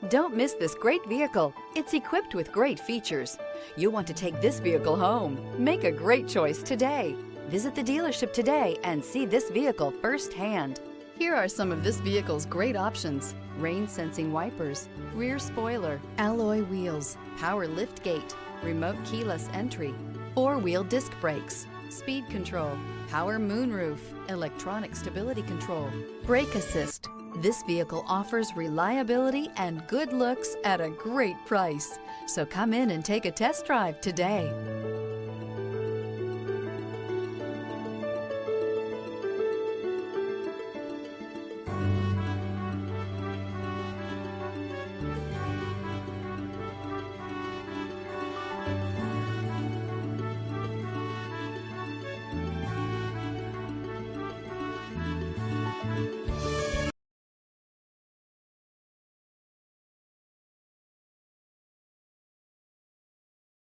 Don't miss this great vehicle. It's equipped with great features. You'll want to take this vehicle home. Make a great choice today. Visit the dealership today and see this vehicle firsthand. Here are some of this vehicle's great options: rain sensing wipers, rear spoiler, alloy wheels, power lift gate, remote keyless entry, four-wheel disc brakes, speed control, power moonroof, electronic stability control, brake assist. This vehicle offers reliability and good looks at a great price. So come in and take a test drive today.